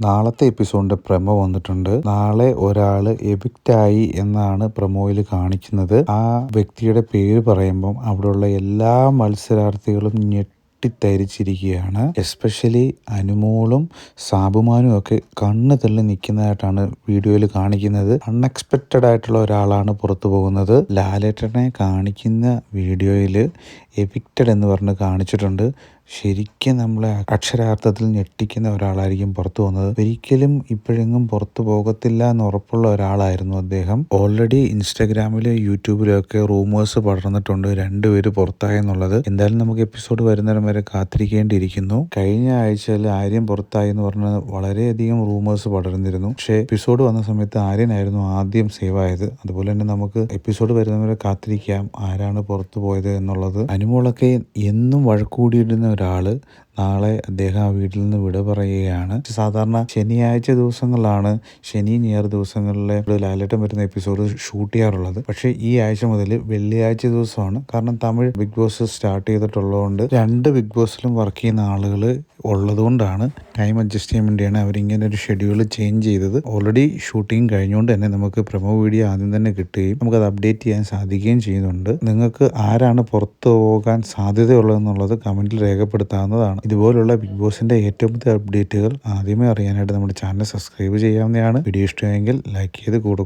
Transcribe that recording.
നാളത്തെ എപ്പിസോഡിന്റെ പ്രൊമോ വന്നിട്ടുണ്ട്. നാളെ ഒരാള് എവിക്റ്റായി എന്നാണ് പ്രൊമോയിൽ കാണിക്കുന്നത്. ആ വ്യക്തിയുടെ പേര് പറയുമ്പം അവിടെയുള്ള എല്ലാ മത്സരാർത്ഥികളും ഞെട്ടിത്തരിച്ചിരിക്കുകയാണ്. എസ്പെഷ്യലി അനുമോളും സാബുമാനും ഒക്കെ കണ്ണ് തള്ളി നിൽക്കുന്നതായിട്ടാണ് വീഡിയോയിൽ കാണിക്കുന്നത്. അൺഎക്സ്പെക്റ്റഡ് ആയിട്ടുള്ള ഒരാളാണ് പുറത്തു പോകുന്നത്. ലാലേട്ടനെ കാണിക്കുന്ന വീഡിയോയിൽ എവിക്റ്റഡ് എന്ന് പറഞ്ഞ് കാണിച്ചിട്ടുണ്ട്. ശരിക്കും നമ്മളെ അക്ഷരാർത്ഥത്തിൽ ഞെട്ടിക്കുന്ന ഒരാളായിരിക്കും പുറത്തു വന്നത്. ഒരിക്കലും ഇപ്പോഴെങ്ങും പുറത്തു പോകത്തില്ല എന്ന് ഉറപ്പുള്ള ഒരാളായിരുന്നു അദ്ദേഹം. ഓൾറെഡി ഇൻസ്റ്റാഗ്രാമിലും യൂട്യൂബിലും ഒക്കെ റൂമേഴ്സ് പടർന്നിട്ടുണ്ട് രണ്ടുപേര് പുറത്തായെന്നുള്ളത്. എന്തായാലും നമുക്ക് എപ്പിസോഡ് വരുന്നേരം വരെ കാത്തിരിക്കേണ്ടിയിരിക്കുന്നു. കഴിഞ്ഞ ആഴ്ചയിൽ ആര്യൻ പുറത്തായി എന്ന് പറഞ്ഞ് വളരെയധികം റൂമേഴ്സ് പടർന്നിരുന്നു. പക്ഷേ എപ്പിസോഡ് വന്ന സമയത്ത് ആര്യനായിരുന്നു ആദ്യം സേവ് ആയത്. അതുപോലെ തന്നെ നമുക്ക് എപ്പിസോഡ് വരുന്നവരെ കാത്തിരിക്കാം ആരാണ് പുറത്തു പോയത് എന്നുള്ളത്. അനുമോളൊക്കെ എന്നും വഴക്കൂടിയിടുന്ന ഒരാള് നാളെ അദ്ദേഹം ആ വീട്ടിൽ നിന്ന് വിട പറയുകയാണ്. സാധാരണ ശനിയാഴ്ച ദിവസങ്ങളിലാണ്, ശനി ഞായർ ദിവസങ്ങളിലെ ലാലേട്ടൻ വരുന്ന എപ്പിസോഡ് ഷൂട്ട് ചെയ്യാറുള്ളത്. പക്ഷേ ഈ ആഴ്ച മുതൽ വെള്ളിയാഴ്ച ദിവസമാണ്. കാരണം തമിഴ് ബിഗ് ബോസ് സ്റ്റാർട്ട് ചെയ്തിട്ടുള്ളതുകൊണ്ട് രണ്ട് ബിഗ് ബോസിലും വർക്ക് ചെയ്യുന്ന ആളുകൾ ഉള്ളതുകൊണ്ടാണ്, ടൈം അഡ്ജസ്റ്റ് ചെയ്യാൻ വേണ്ടിയാണ് അവരിങ്ങനെ ഒരു ഷെഡ്യൂൾ ചേഞ്ച് ചെയ്തത്. ഓൾറെഡി ഷൂട്ടിംഗ് കഴിഞ്ഞുകൊണ്ട് തന്നെ നമുക്ക് പ്രൊമോ വീഡിയോ ആദ്യം തന്നെ കിട്ടുകയും നമുക്കത് അപ്ഡേറ്റ് ചെയ്യാൻ സാധിക്കുകയും ചെയ്യുന്നുണ്ട്. നിങ്ങൾക്ക് ആരാണ് പുറത്തു പോകാൻ സാധ്യതയുള്ളതെന്നുള്ളത് കമൻറ്റിൽ രേഖപ്പെടുത്താവുന്നതാണ്. ഇതുപോലുള്ള ബിഗ് ബോസിൻ്റെ ഏറ്റവും പുതിയ അപ്ഡേറ്റുകൾ ആദ്യമേ അറിയാനായിട്ട് നമ്മുടെ ചാനൽ സബ്സ്ക്രൈബ് ചെയ്യാവുന്നതാണ്. വീഡിയോ ഇഷ്ടമായെങ്കിൽ ലൈക്ക് ചെയ്ത് കൂടെ